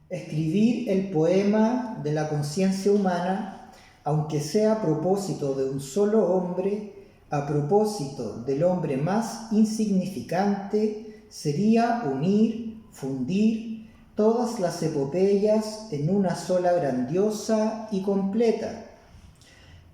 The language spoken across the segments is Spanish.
Escribir el poema de la conciencia humana, aunque sea a propósito de un solo hombre, a propósito del hombre más insignificante, sería unir, fundir todas las epopeyas en una sola grandiosa y completa.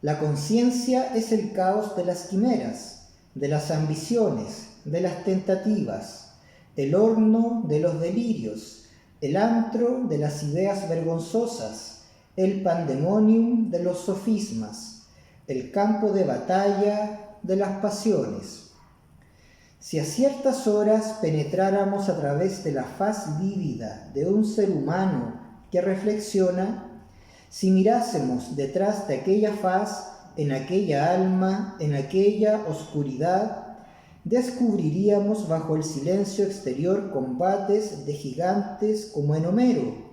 La conciencia es el caos de las quimeras, de las ambiciones, de las tentativas, el horno de los delirios, el antro de las ideas vergonzosas, el pandemonium de los sofismas, el campo de batalla de las pasiones. Si a ciertas horas penetráramos a través de la faz lívida de un ser humano que reflexiona, si mirásemos detrás de aquella faz, en aquella alma, en aquella oscuridad, descubriríamos bajo el silencio exterior combates de gigantes como en Homero,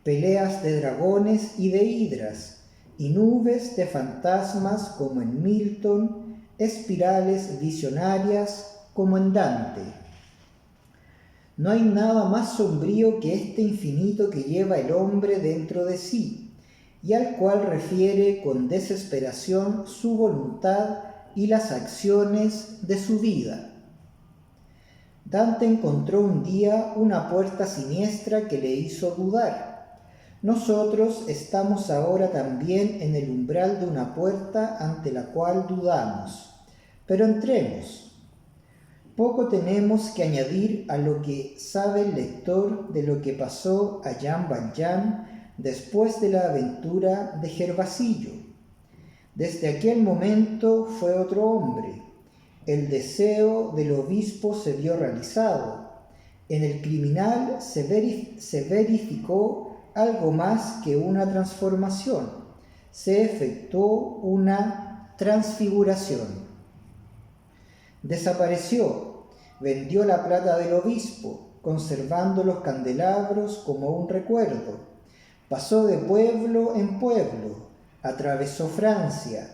peleas de dragones y de hidras, y nubes de fantasmas como en Milton, espirales visionarias como en Dante. No hay nada más sombrío que este infinito que lleva el hombre dentro de sí, y al cual refiere con desesperación su voluntad y las acciones de su vida. Dante encontró un día una puerta siniestra que le hizo dudar. Nosotros estamos ahora también en el umbral de una puerta ante la cual dudamos. Pero entremos. Poco tenemos que añadir a lo que sabe el lector de lo que pasó a Jean Valjean después de la aventura de Gervasillo. Desde aquel momento fue otro hombre. El deseo del obispo se vio realizado. En el criminal se verificó algo más que una transformación. Se efectuó una transfiguración. Desapareció, vendió la plata del obispo, conservando los candelabros como un recuerdo. Pasó de pueblo en pueblo, atravesó Francia,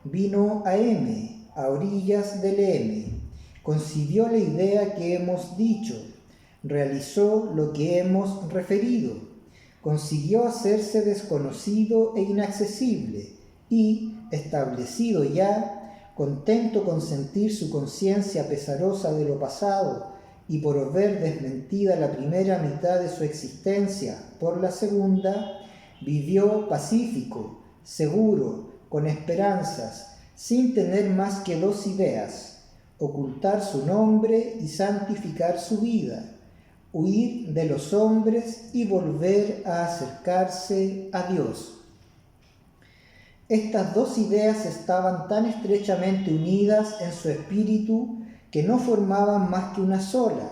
vino a M, a orillas del M, concibió la idea que hemos dicho, realizó lo que hemos referido, consiguió hacerse desconocido e inaccesible y, establecido ya, contento con sentir su conciencia pesarosa de lo pasado y por ver desmentida la primera mitad de su existencia por la segunda, vivió pacífico, seguro, con esperanzas, sin tener más que dos ideas: ocultar su nombre y santificar su vida, huir de los hombres y volver a acercarse a Dios. Estas dos ideas estaban tan estrechamente unidas en su espíritu que no formaban más que una sola,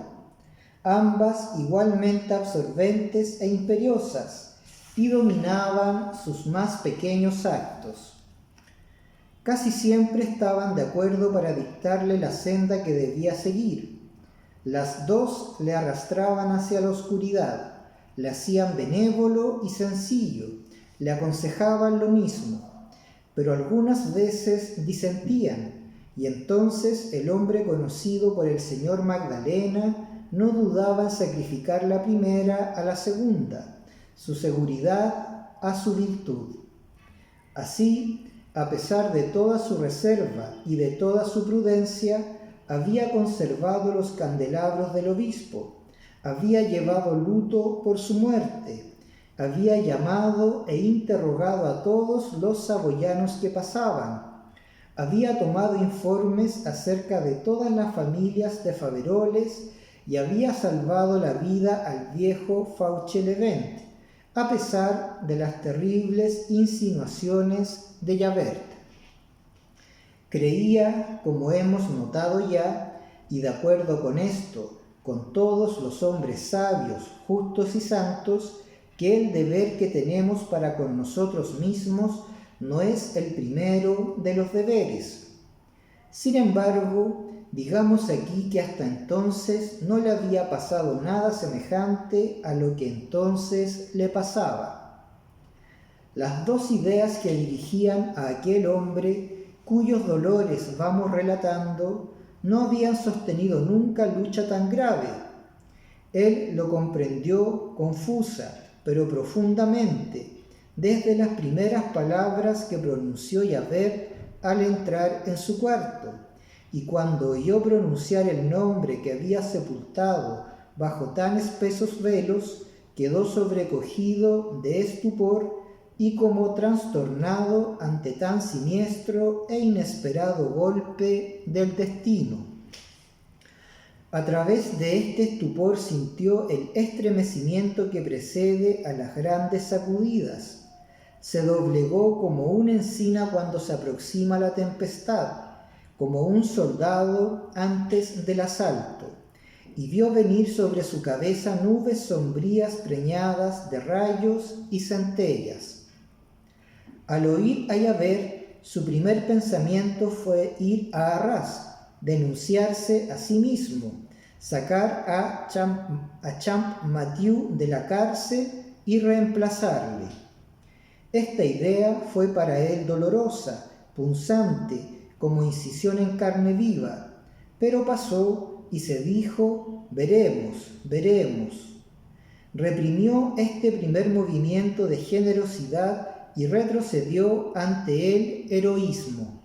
ambas igualmente absorbentes e imperiosas, y dominaban sus más pequeños actos. Casi siempre estaban de acuerdo para dictarle la senda que debía seguir. Las dos le arrastraban hacia la oscuridad, le hacían benévolo y sencillo, le aconsejaban lo mismo, pero algunas veces disentían, y entonces el hombre conocido por el señor Magdalena no dudaba en sacrificar la primera a la segunda, su seguridad a su virtud. Así, a pesar de toda su reserva y de toda su prudencia, había conservado los candelabros del obispo, había llevado luto por su muerte, había llamado e interrogado a todos los saboyanos que pasaban, había tomado informes acerca de todas las familias de Faveroles y había salvado la vida al viejo Fauchelevent, a pesar de las terribles insinuaciones de Javert. Creía, como hemos notado ya, y de acuerdo con esto, con todos los hombres sabios, justos y santos, que el deber que tenemos para con nosotros mismos no es el primero de los deberes. Sin embargo, digamos aquí que hasta entonces no le había pasado nada semejante a lo que entonces le pasaba. Las dos ideas que dirigían a aquel hombre, cuyos dolores vamos relatando, no habían sostenido nunca lucha tan grave. Él lo comprendió confusa, pero profundamente, desde las primeras palabras que pronunció Yahvé al entrar en su cuarto, y cuando oyó pronunciar el nombre que había sepultado bajo tan espesos velos, quedó sobrecogido de estupor y como trastornado ante tan siniestro e inesperado golpe del destino. A través de este estupor sintió el estremecimiento que precede a las grandes sacudidas. Se doblegó como una encina cuando se aproxima la tempestad, como un soldado antes del asalto, y vio venir sobre su cabeza nubes sombrías preñadas de rayos y centellas. Al oír a Yahvé, su primer pensamiento fue ir a Arras, denunciarse a sí mismo, sacar a Champmathieu de la cárcel y reemplazarle. Esta idea fue para él dolorosa, punzante, como incisión en carne viva, pero pasó y se dijo: veremos, veremos. Reprimió este primer movimiento de generosidad y retrocedió ante el heroísmo.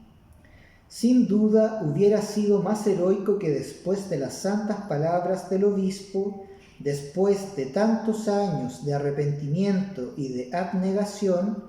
Sin duda hubiera sido más heroico que después de las santas palabras del obispo, después de tantos años de arrepentimiento y de abnegación,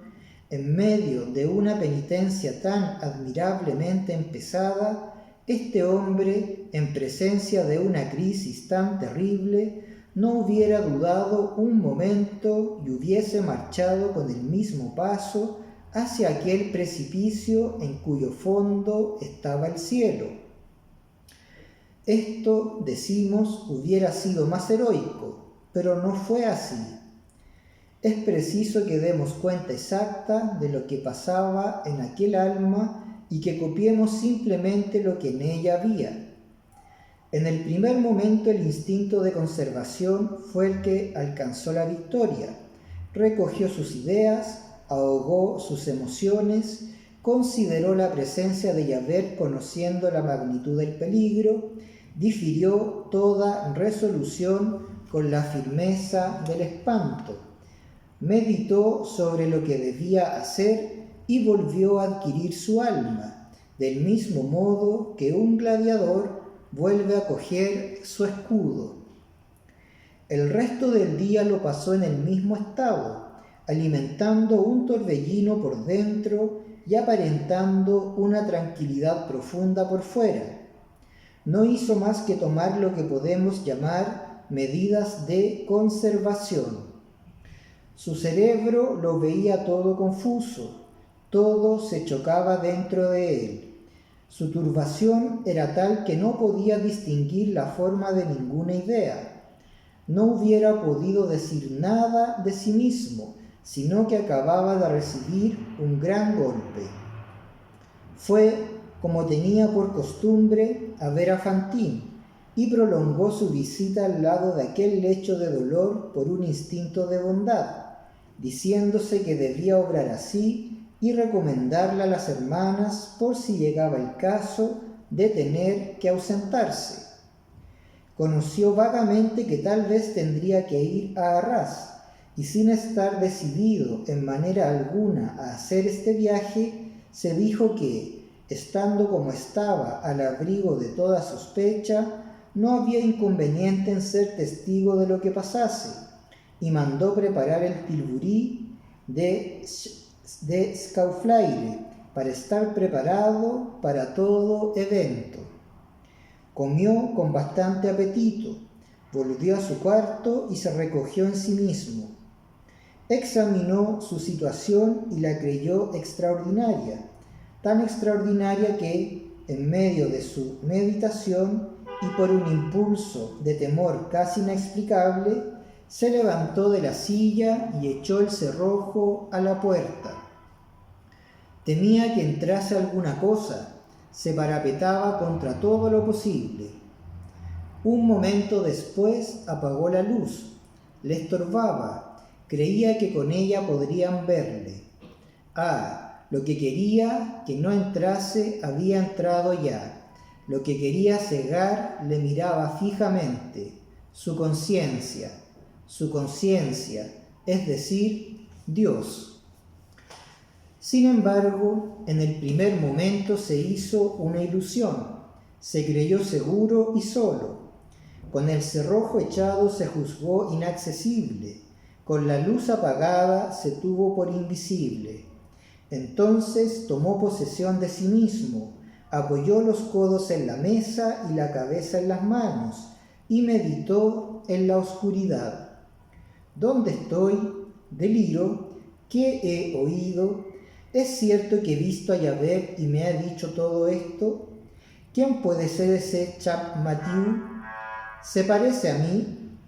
en medio de una penitencia tan admirablemente empezada, este hombre, en presencia de una crisis tan terrible, no hubiera dudado un momento y hubiese marchado con el mismo paso hacia aquel precipicio en cuyo fondo estaba el cielo. Esto, decimos, hubiera sido más heroico, pero no fue así. Es preciso que demos cuenta exacta de lo que pasaba en aquel alma y que copiemos simplemente lo que en ella había. En el primer momento el instinto de conservación fue el que alcanzó la victoria. Recogió sus ideas, ahogó sus emociones, consideró la presencia de Yahvé conociendo la magnitud del peligro, difirió toda resolución con la firmeza del espanto, meditó sobre lo que debía hacer y volvió a adquirir su alma, del mismo modo que un gladiador vuelve a coger su escudo. El resto del día lo pasó en el mismo estado, alimentando un torbellino por dentro y aparentando una tranquilidad profunda por fuera. No hizo más que tomar lo que podemos llamar medidas de conservación. Su cerebro lo veía todo confuso, todo se chocaba dentro de él. Su turbación era tal que no podía distinguir la forma de ninguna idea. No hubiera podido decir nada de sí mismo, sino que acababa de recibir un gran golpe. Fue, como tenía por costumbre, a ver a Fantine y prolongó su visita al lado de aquel lecho de dolor por un instinto de bondad, diciéndose que debía obrar así y recomendarla a las hermanas por si llegaba el caso de tener que ausentarse. Conoció vagamente que tal vez tendría que ir a Arras, y sin estar decidido en manera alguna a hacer este viaje, se dijo que, estando como estaba al abrigo de toda sospecha, no había inconveniente en ser testigo de lo que pasase, y mandó preparar el tilburí de Scaufflaire para estar preparado para todo evento. Comió con bastante apetito, volvió a su cuarto y se recogió en sí mismo. Examinó su situación y la creyó extraordinaria, tan extraordinaria que, en medio de su meditación y por un impulso de temor casi inexplicable, se levantó de la silla y echó el cerrojo a la puerta. Temía que entrase alguna cosa, se parapetaba contra todo lo posible. Un momento después apagó la luz, le estorbaba, creía que con ella podrían verle. Lo que quería que no entrase había entrado ya. Lo que quería cegar le miraba fijamente. Su conciencia, es decir, Dios. Sin embargo, en el primer momento se hizo una ilusión, se creyó seguro y solo. Con el cerrojo echado se juzgó inaccesible, con la luz apagada se tuvo por invisible. Entonces tomó posesión de sí mismo, apoyó los codos en la mesa y la cabeza en las manos, y meditó en la oscuridad. ¿Dónde estoy? Deliro. ¿Qué he oído? ¿Es cierto que he visto a Yahvé y me ha dicho todo esto? ¿Quién puede ser ese Chap Mathieu? ¿Se parece a mí?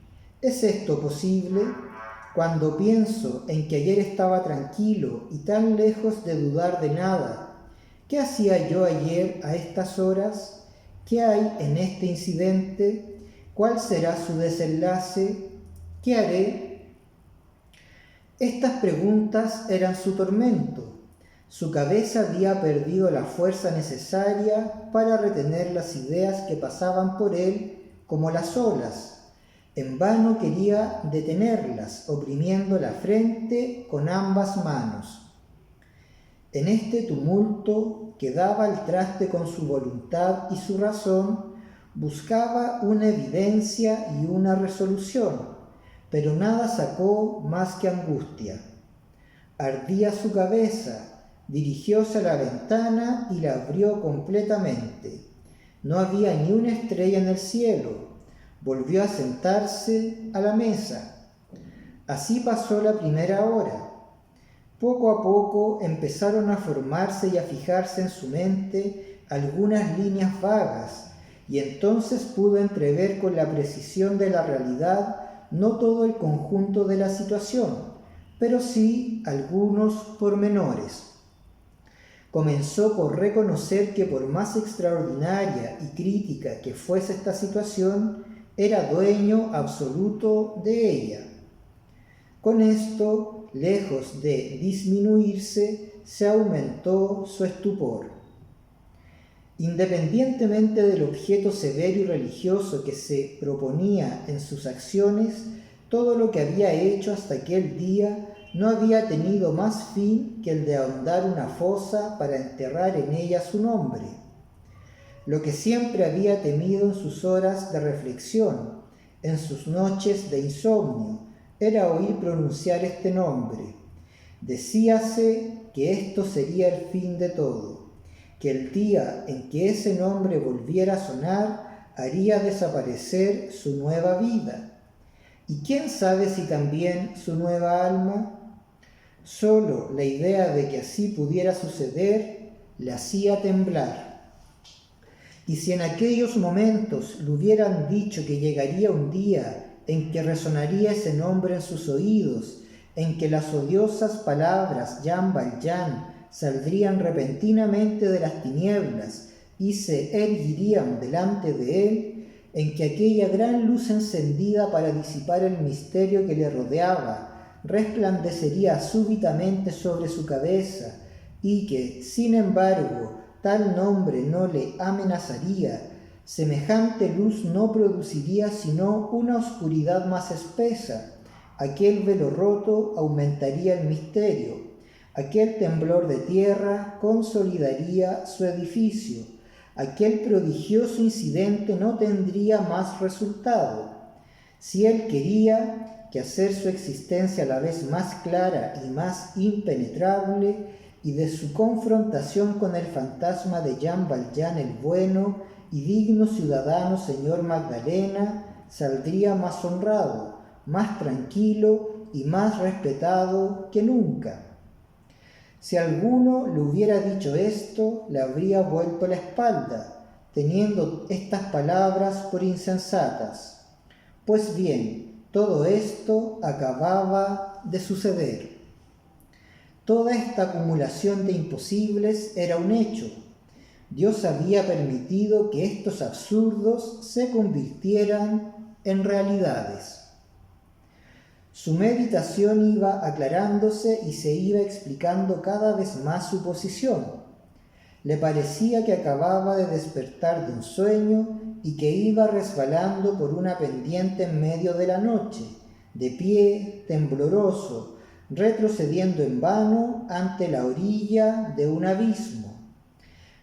¿Es esto posible? Cuando pienso en que ayer estaba tranquilo y tan lejos de dudar de nada, ¿qué hacía yo ayer a estas horas? ¿Qué hay en este incidente? ¿Cuál será su desenlace? ¿Qué haré? Estas preguntas eran su tormento. Su cabeza había perdido la fuerza necesaria para retener las ideas que pasaban por él como las olas. En vano quería detenerlas, oprimiendo la frente con ambas manos. En este tumulto que daba al traste con su voluntad y su razón, buscaba una evidencia y una resolución, pero nada sacó más que angustia. Ardía su cabeza, dirigióse a la ventana y la abrió completamente. No había ni una estrella en el cielo. Volvió a sentarse a la mesa. Así pasó la primera hora. Poco a poco empezaron a formarse y a fijarse en su mente algunas líneas vagas, y entonces pudo entrever con la precisión de la realidad no todo el conjunto de la situación, pero sí algunos pormenores. Comenzó por reconocer que por más extraordinaria y crítica que fuese esta situación, era dueño absoluto de ella. Con esto, lejos de disminuirse, se aumentó su estupor. Independientemente del objeto severo y religioso que se proponía en sus acciones, todo lo que había hecho hasta aquel día no había tenido más fin que el de ahondar una fosa para enterrar en ella su nombre. Lo que siempre había temido en sus horas de reflexión, en sus noches de insomnio, era oír pronunciar este nombre. Decíase que esto sería el fin de todo, que el día en que ese nombre volviera a sonar haría desaparecer su nueva vida. ¿Y quién sabe si también su nueva alma? Solo la idea de que así pudiera suceder le hacía temblar. Y si en aquellos momentos le hubieran dicho que llegaría un día en que resonaría ese nombre en sus oídos, en que las odiosas palabras Jan Valjean saldrían repentinamente de las tinieblas y se erguirían delante de él, en que aquella gran luz encendida para disipar el misterio que le rodeaba resplandecería súbitamente sobre su cabeza, y que, sin embargo, tal nombre no le amenazaría, semejante luz no produciría sino una oscuridad más espesa. Aquel velo roto aumentaría el misterio, aquel temblor de tierra consolidaría su edificio, aquel prodigioso incidente no tendría más resultado. Si él quería que hacer su existencia a la vez más clara y más impenetrable, y de su confrontación con el fantasma de Jean Valjean el bueno y digno ciudadano señor Magdalena, saldría más honrado, más tranquilo y más respetado que nunca. Si alguno le hubiera dicho esto, le habría vuelto la espalda, teniendo estas palabras por insensatas. Pues bien, todo esto acababa de suceder. Toda esta acumulación de imposibles era un hecho. Dios había permitido que estos absurdos se convirtieran en realidades. Su meditación iba aclarándose y se iba explicando cada vez más su posición. Le parecía que acababa de despertar de un sueño y que iba resbalando por una pendiente en medio de la noche, de pie, tembloroso, retrocediendo en vano ante la orilla de un abismo.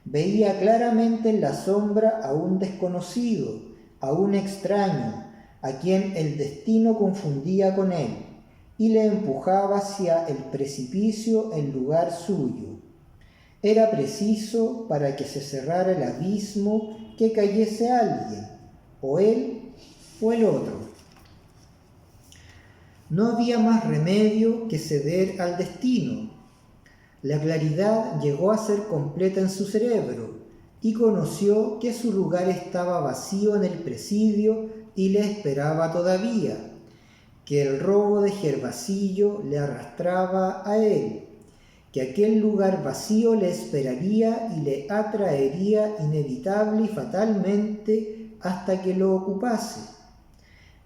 Veía claramente en la sombra a un desconocido, a un extraño, a quien el destino confundía con él, y le empujaba hacia el precipicio en lugar suyo. Era preciso, para que se cerrara el abismo, que cayese alguien, o él o el otro. No había más remedio que ceder al destino. La claridad llegó a ser completa en su cerebro, y conoció que su lugar estaba vacío en el presidio y le esperaba todavía, que el robo de Gervasillo le arrastraba a él, que aquel lugar vacío le esperaría y le atraería inevitable y fatalmente hasta que lo ocupase.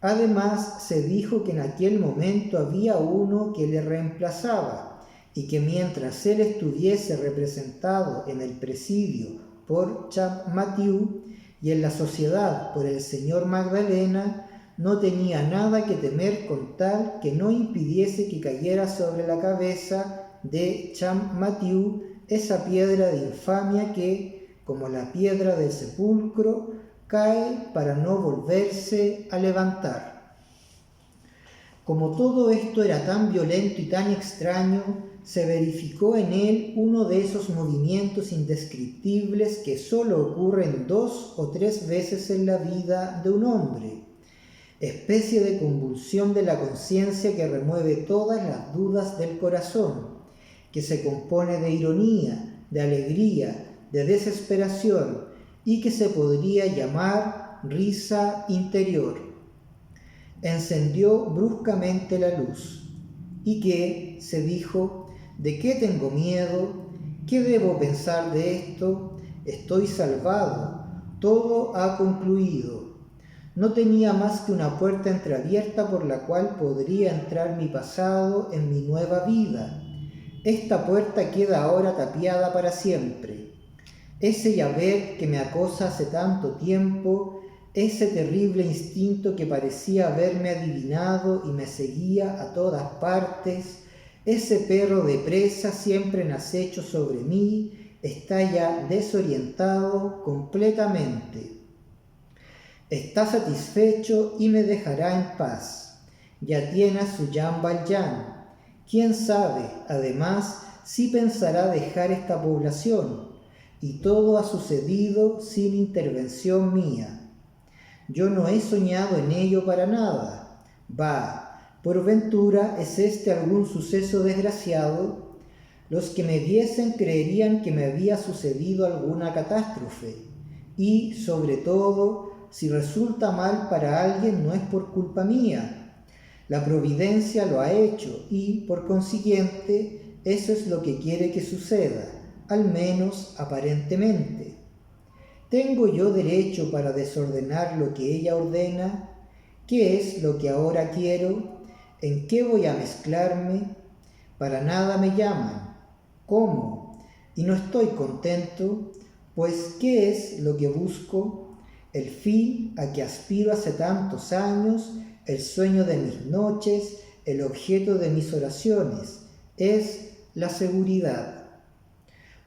Además, se dijo que en aquel momento había uno que le reemplazaba, y que mientras él estuviese representado en el presidio por Champmathieu y en la sociedad por el señor Magdalena, no tenía nada que temer con tal que no impidiese que cayera sobre la cabeza de Champmathieu esa piedra de infamia que, como la piedra del sepulcro, cae para no volverse a levantar. Como todo esto era tan violento y tan extraño, se verificó en él uno de esos movimientos indescriptibles que sólo ocurren 2 o 3 veces en la vida de un hombre, especie de convulsión de la conciencia que remueve todas las dudas del corazón, que se compone de ironía, de alegría, de desesperación, y que se podría llamar risa interior. Encendió bruscamente la luz. ¿Y qué?, se dijo, ¿de qué tengo miedo? ¿Qué debo pensar de esto? Estoy salvado, todo ha concluido. No tenía más que una puerta entreabierta por la cual podría entrar mi pasado en mi nueva vida. Esta puerta queda ahora tapiada para siempre. Ese Javert que me acosa hace tanto tiempo, ese terrible instinto que parecía haberme adivinado y me seguía a todas partes, ese perro de presa siempre en acecho sobre mí, está ya desorientado completamente. Está satisfecho y me dejará en paz. Ya tiene a su Jean Valjean. ¿Quién sabe, además, si pensará dejar esta población? Y todo ha sucedido sin intervención mía. Yo no he soñado en ello para nada. Bah, por ventura, ¿es este algún suceso desgraciado? Los que me viesen creerían que me había sucedido alguna catástrofe. Y, sobre todo, si resulta mal para alguien no es por culpa mía. La providencia lo ha hecho y, por consiguiente, eso es lo que quiere que suceda, al menos aparentemente. ¿Tengo yo derecho para desordenar lo que ella ordena? ¿Qué es lo que ahora quiero? ¿En qué voy a mezclarme? Para nada me llaman. ¿Cómo? Y no estoy contento, pues ¿qué es lo que busco? El fin a que aspiro hace tantos años, el sueño de mis noches, el objeto de mis oraciones, es la seguridad.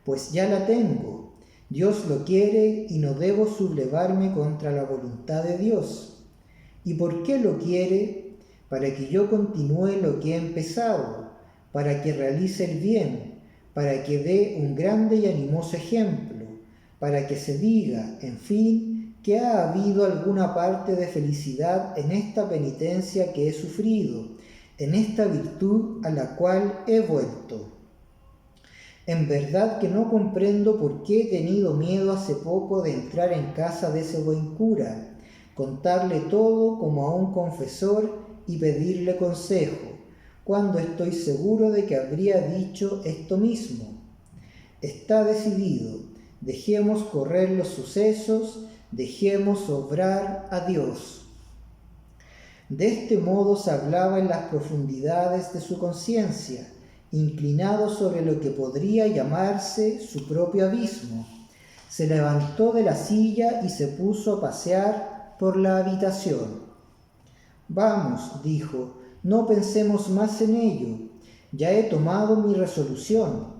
Pues ya la tengo. Dios lo quiere y no debo sublevarme contra la voluntad de Dios. ¿Y por qué lo quiere? Para que yo continúe lo que he empezado, para que realice el bien, para que dé un grande y animoso ejemplo, para que se diga, en fin, que ha habido alguna parte de felicidad en esta penitencia que he sufrido, en esta virtud a la cual he vuelto. En verdad que no comprendo por qué he tenido miedo hace poco de entrar en casa de ese buen cura, contarle todo como a un confesor y pedirle consejo, cuando estoy seguro de que habría dicho esto mismo. Está decidido, dejemos correr los sucesos, dejemos obrar a Dios. De este modo se hablaba en las profundidades de su conciencia, inclinado sobre lo que podría llamarse su propio abismo. Se levantó de la silla y se puso a pasear por la habitación. Vamos, dijo, no pensemos más en ello, ya he tomado mi resolución.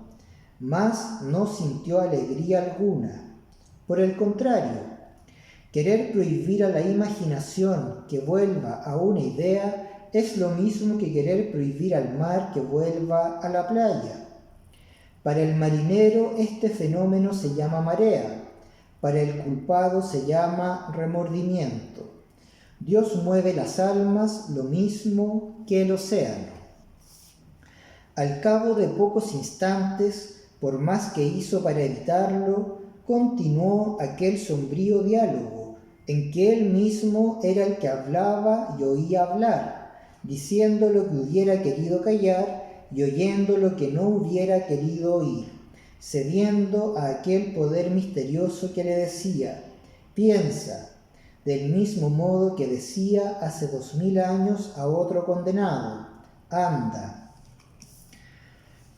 Mas no sintió alegría alguna. Por el contrario, querer prohibir a la imaginación que vuelva a una idea es lo mismo que querer prohibir al mar que vuelva a la playa. Para el marinero este fenómeno se llama marea, para el culpado se llama remordimiento. Dios mueve las almas lo mismo que el océano. Al cabo de pocos instantes, por más que hizo para evitarlo, continuó aquel sombrío diálogo, en que él mismo era el que hablaba y oía hablar, diciendo lo que hubiera querido callar y oyendo lo que no hubiera querido oír, cediendo a aquel poder misterioso que le decía: piensa, del mismo modo que decía hace 2000 años a otro condenado: anda.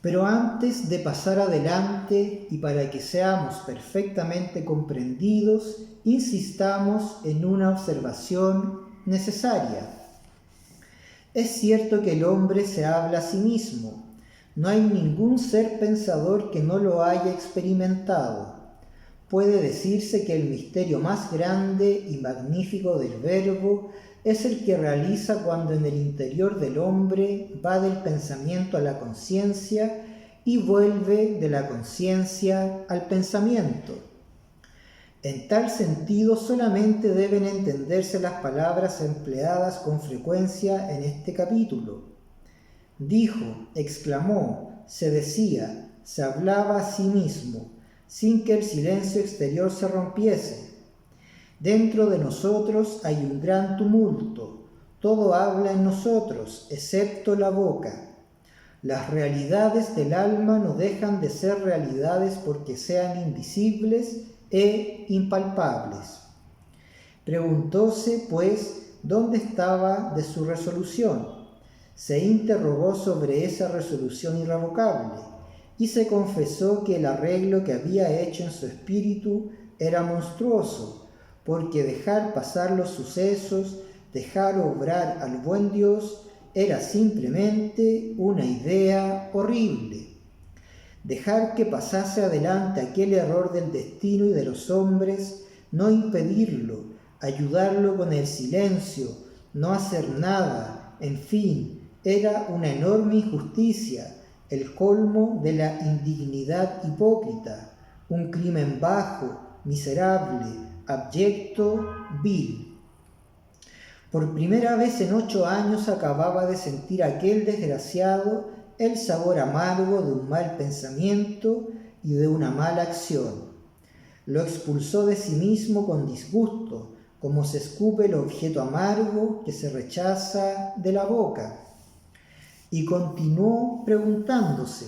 Pero antes de pasar adelante y para que seamos perfectamente comprendidos, insistamos en una observación necesaria. Es cierto que el hombre se habla a sí mismo. No hay ningún ser pensador que no lo haya experimentado. Puede decirse que el misterio más grande y magnífico del verbo es el que realiza cuando en el interior del hombre va del pensamiento a la conciencia y vuelve de la conciencia al pensamiento. En tal sentido solamente deben entenderse las palabras empleadas con frecuencia en este capítulo. Dijo, exclamó, se decía, se hablaba a sí mismo, sin que el silencio exterior se rompiese. Dentro de nosotros hay un gran tumulto, todo habla en nosotros, excepto la boca. Las realidades del alma no dejan de ser realidades porque sean invisibles e impalpables. Preguntóse, pues, dónde estaba de su resolución. Se interrogó sobre esa resolución irrevocable y se confesó que el arreglo que había hecho en su espíritu era monstruoso, porque dejar pasar los sucesos, dejar obrar al buen Dios, era simplemente una idea horrible. Dejar que pasase adelante aquel error del destino y de los hombres, no impedirlo, ayudarlo con el silencio, no hacer nada, en fin, era una enorme injusticia, el colmo de la indignidad hipócrita, un crimen bajo, miserable, abyecto, vil. Por primera vez en 8 años acababa de sentir aquel desgraciado el sabor amargo de un mal pensamiento y de una mala acción. Lo expulsó de sí mismo con disgusto, como se escupe el objeto amargo que se rechaza de la boca. Y continuó preguntándose.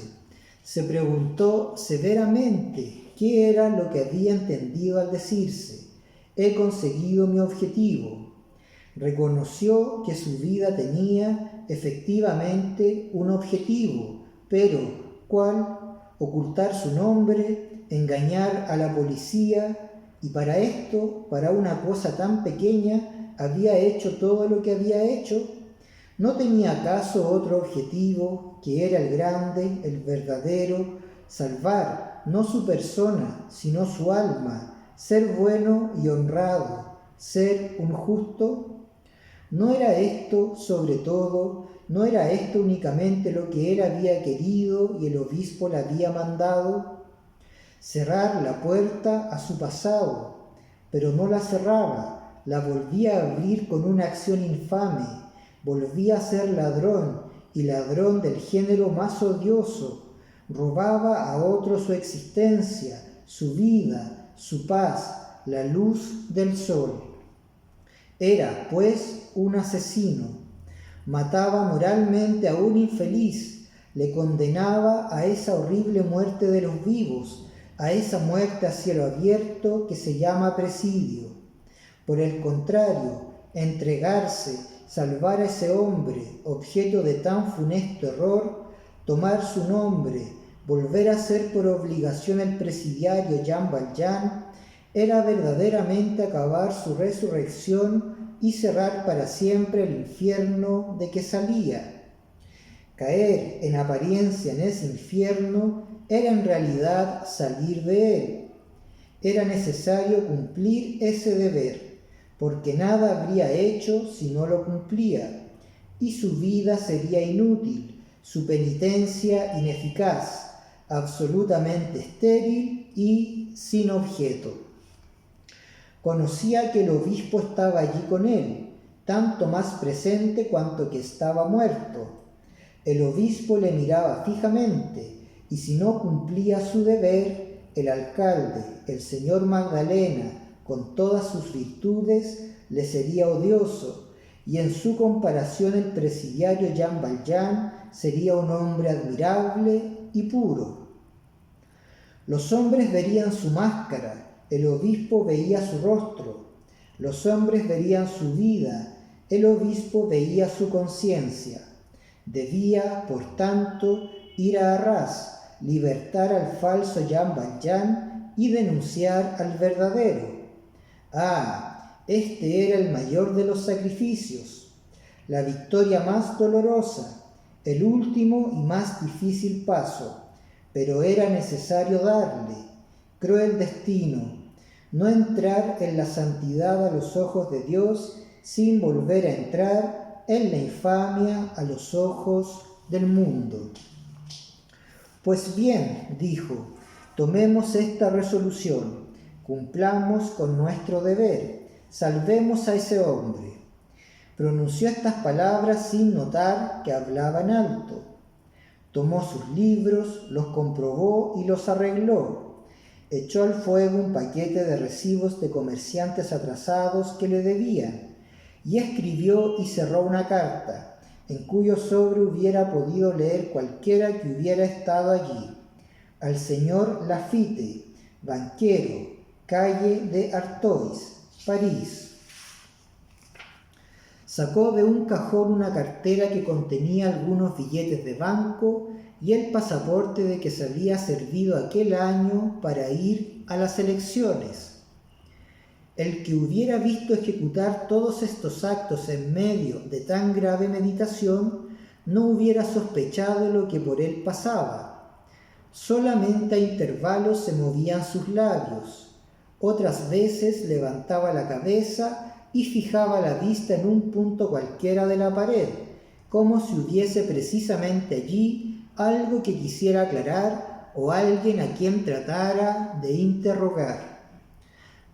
Se preguntó severamente qué era lo que había entendido al decirse: he conseguido mi objetivo. Reconoció que su vida tenía efectivamente un objetivo, pero ¿cuál? Ocultar su nombre, engañar a la policía, y para esto, para una cosa tan pequeña, había hecho todo lo que había hecho. ¿No tenía acaso otro objetivo, que era el grande, el verdadero, salvar no su persona, sino su alma, ser bueno y honrado, ser un justo? ¿No era esto, sobre todo, no era esto únicamente lo que él había querido y el obispo le había mandado? Cerrar la puerta a su pasado, pero no la cerraba, la volvía a abrir con una acción infame, volvía a ser ladrón, y ladrón del género más odioso, robaba a otro su existencia, su vida, su paz, la luz del sol. Era, pues, un asesino. Mataba moralmente a un infeliz, le condenaba a esa horrible muerte de los vivos, a esa muerte a cielo abierto que se llama presidio. Por el contrario, entregarse, salvar a ese hombre, objeto de tan funesto error, tomar su nombre, volver a ser por obligación el presidiario Jean Valjean, era verdaderamente acabar su resurrección y cerrar para siempre el infierno de que salía. Caer en apariencia en ese infierno era en realidad salir de él. Era necesario cumplir ese deber, porque nada habría hecho si no lo cumplía, y su vida sería inútil, su penitencia ineficaz, absolutamente estéril y sin objeto. Conocía que el obispo estaba allí con él, tanto más presente cuanto que estaba muerto. El obispo le miraba fijamente, y si no cumplía su deber, el alcalde, el señor Magdalena, con todas sus virtudes, le sería odioso, y en su comparación el presidiario Jean Valjean sería un hombre admirable y puro. Los hombres verían su máscara, el obispo veía su rostro. Los hombres verían su vida, el obispo veía su conciencia. Debía, por tanto, ir a Arras, libertar al falso Jean Valjean y denunciar al verdadero. Este era el mayor de los sacrificios, la victoria más dolorosa, el último y más difícil paso, pero era necesario darle. Cruel destino, no entrar en la santidad a los ojos de Dios sin volver a entrar en la infamia a los ojos del mundo. Pues bien, dijo, tomemos esta resolución, cumplamos con nuestro deber, salvemos a ese hombre. Pronunció estas palabras sin notar que hablaba en alto. Tomó sus libros, los comprobó y los arregló. Echó al fuego un paquete de recibos de comerciantes atrasados que le debían, y escribió y cerró una carta, en cuyo sobre hubiera podido leer cualquiera que hubiera estado allí. Al señor Laffitte, banquero, calle de Artois, París. Sacó de un cajón una cartera que contenía algunos billetes de banco y el pasaporte de que se había servido aquel año para ir a las elecciones. El que hubiera visto ejecutar todos estos actos en medio de tan grave meditación no hubiera sospechado lo que por él pasaba. Solamente a intervalos se movían sus labios, otras veces levantaba la cabeza y fijaba la vista en un punto cualquiera de la pared, como si hubiese precisamente allí algo que quisiera aclarar o alguien a quien tratara de interrogar.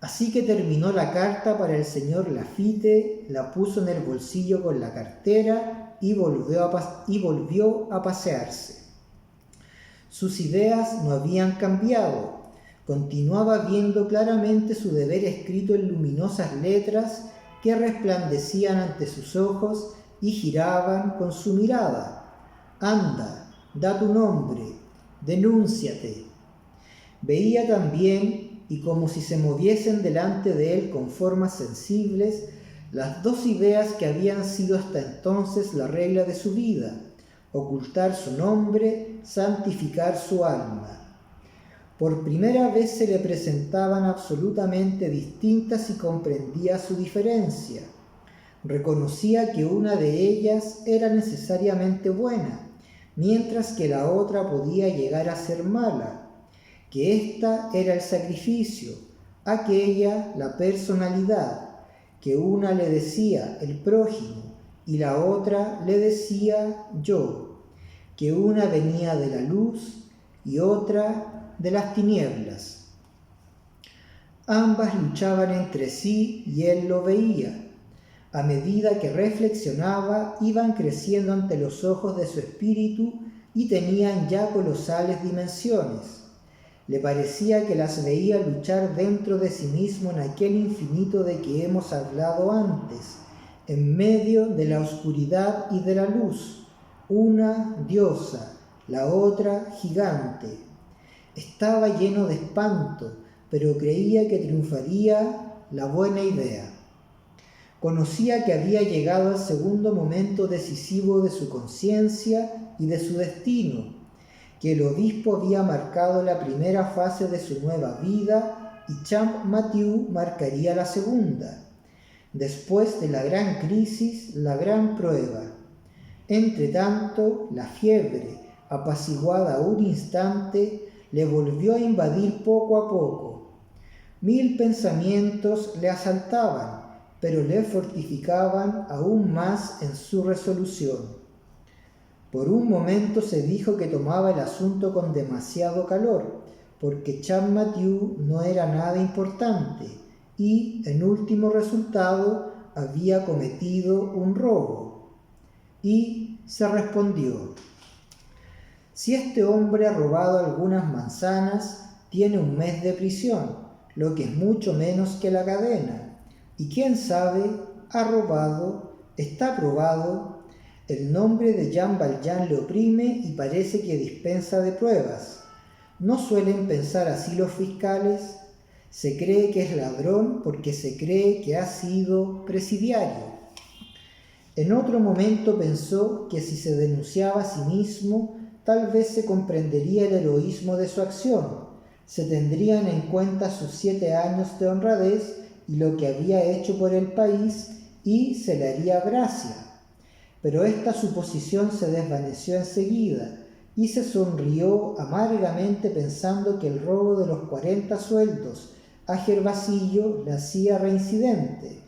Así que terminó la carta para el señor Laffitte, la puso en el bolsillo con la cartera y volvió a pasearse. Sus ideas no habían cambiado. Continuaba viendo claramente su deber escrito en luminosas letras que resplandecían ante sus ojos y giraban con su mirada. Anda, da tu nombre, denúnciate. Veía también, y como si se moviesen delante de él con formas sensibles, las dos ideas que habían sido hasta entonces la regla de su vida: ocultar su nombre, santificar su alma. Por primera vez se le presentaban absolutamente distintas y comprendía su diferencia. Reconocía que una de ellas era necesariamente buena, mientras que la otra podía llegar a ser mala, que ésta era el sacrificio, aquella la personalidad, que una le decía el prójimo y la otra le decía yo, que una venía de la luz y otra de las tinieblas. Ambas luchaban entre sí y él lo veía. A medida que reflexionaba, iban creciendo ante los ojos de su espíritu y tenían ya colosales dimensiones. Le parecía que las veía luchar dentro de sí mismo en aquel infinito de que hemos hablado antes, en medio de la oscuridad y de la luz, una diosa, la otra gigante. Estaba lleno de espanto, pero creía que triunfaría la buena idea. Conocía que había llegado al segundo momento decisivo de su conciencia y de su destino, que el obispo había marcado la primera fase de su nueva vida y Champmathieu marcaría la segunda. después de la gran crisis, la gran prueba. Entretanto, la fiebre, apaciguada un instante, le volvió a invadir poco a poco. 1000 pensamientos le asaltaban, pero le fortificaban aún más en su resolución. Por un momento se dijo que tomaba el asunto con demasiado calor, porque Champmathieu no era nada importante y, en último resultado, había cometido un robo. Y se respondió: si este hombre ha robado algunas manzanas, tiene 1 mes de prisión, lo que es mucho menos que la cadena. Y quién sabe, ha robado, está probado. El nombre de Jean Valjean le oprime y parece que dispensa de pruebas. ¿No suelen pensar así los fiscales? Se cree que es ladrón porque se cree que ha sido presidiario. En otro momento pensó que si se denunciaba a sí mismo, tal vez se comprendería el heroísmo de su acción, se tendrían en cuenta sus 7 años de honradez y lo que había hecho por el país, y se le haría gracia. Pero esta suposición se desvaneció enseguida, y se sonrió amargamente pensando que el robo de los 40 sueldos a Gervasillo le hacía reincidente,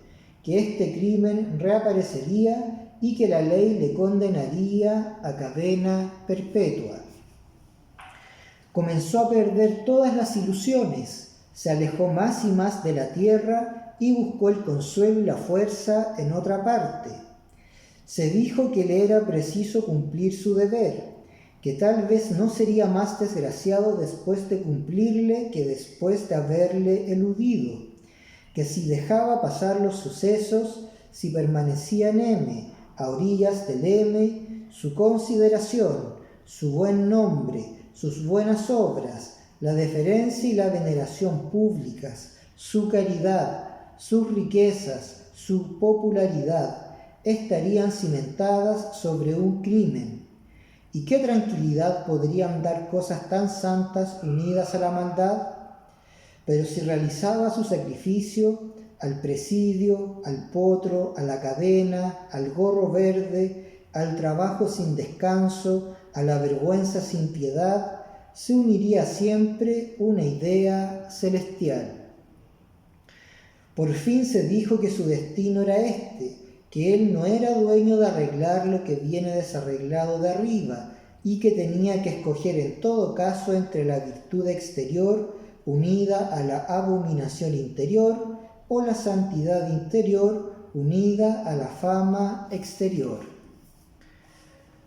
que este crimen reaparecería y que la ley le condenaría a cadena perpetua. Comenzó a perder todas las ilusiones, se alejó más y más de la tierra y buscó el consuelo y la fuerza en otra parte. Se dijo que le era preciso cumplir su deber, que tal vez no sería más desgraciado después de cumplirle que después de haberle eludido, que si dejaba pasar los sucesos, si permanecía en M, a orillas del M, su consideración, su buen nombre, sus buenas obras, la deferencia y la veneración públicas, su caridad, sus riquezas, su popularidad, estarían cimentadas sobre un crimen. ¿Y qué tranquilidad podrían dar cosas tan santas unidas a la maldad? Pero si realizaba su sacrificio al presidio, al potro, a la cadena, al gorro verde, al trabajo sin descanso, a la vergüenza sin piedad, se uniría siempre una idea celestial. Por fin se dijo que su destino era este, que él no era dueño de arreglar lo que viene desarreglado de arriba, y que tenía que escoger en todo caso entre la virtud exterior unida a la abominación interior o la santidad interior unida a la fama exterior.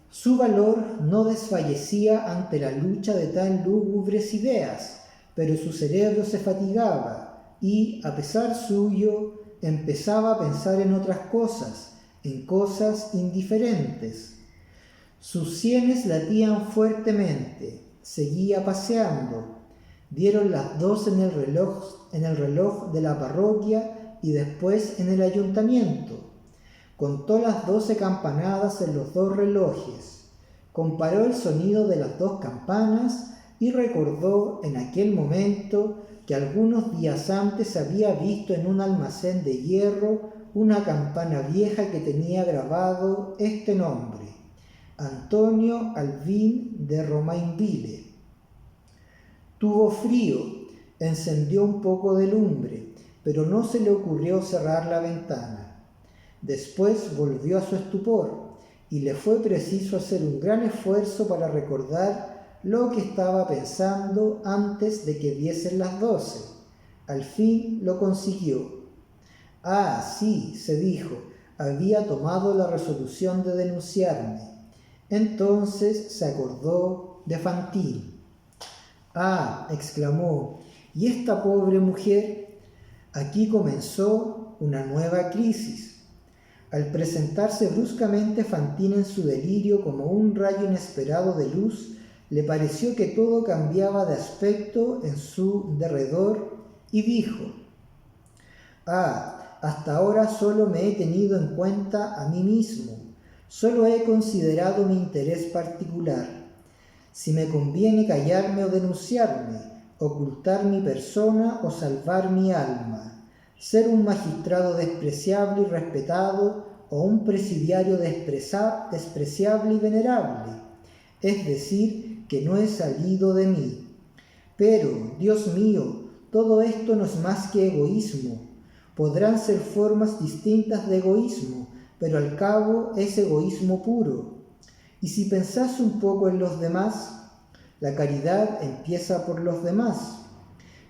Su valor no desfallecía ante la lucha de tan lúgubres ideas, pero su cerebro se fatigaba y, a pesar suyo, empezaba a pensar en otras cosas, en cosas indiferentes. Sus sienes latían fuertemente, seguía paseando. Dieron las 2 en el reloj de la parroquia y después en el ayuntamiento. Contó las 12 campanadas en los 2 relojes. Comparó el sonido de las 2 campanas y recordó en aquel momento que algunos días antes había visto en un almacén de hierro una campana vieja que tenía grabado este nombre: Antonio Alvin de Romainville. Tuvo frío, encendió un poco de lumbre, pero no se le ocurrió cerrar la ventana. Después volvió a su estupor y le fue preciso hacer un gran esfuerzo para recordar lo que estaba pensando antes de que diesen las 12. Al fin lo consiguió. Ah, sí, se dijo, había tomado la resolución de denunciarme. Entonces se acordó de Fantine. Ah, exclamó, ¿y esta pobre mujer? Aquí comenzó una nueva crisis. Al presentarse bruscamente Fantine en su delirio como un rayo inesperado de luz, le pareció que todo cambiaba de aspecto en su derredor y dijo: «Ah, hasta ahora solo me he tenido en cuenta a mí mismo, solo he considerado mi interés particular. Si me conviene callarme o denunciarme, ocultar mi persona o salvar mi alma, ser un magistrado despreciable y respetado o un presidiario despreciable y venerable, es decir, que no he salido de mí. Pero, Dios mío, todo esto no es más que egoísmo. Podrán ser formas distintas de egoísmo, pero al cabo es egoísmo puro. Y si pensás un poco en los demás, la caridad empieza por los demás.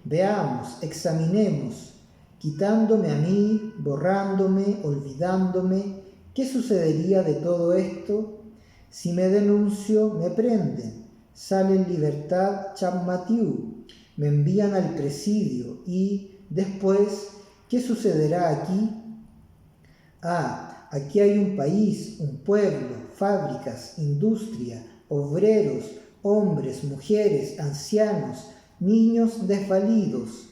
Veamos, examinemos, quitándome a mí, borrándome, olvidándome, ¿qué sucedería de todo esto? Si me denuncio, me prenden, sale en libertad Champmathieu, me envían al presidio y, después, ¿qué sucederá aquí? Aquí hay un país, un pueblo, fábricas, industria, obreros, hombres, mujeres, ancianos, niños desvalidos.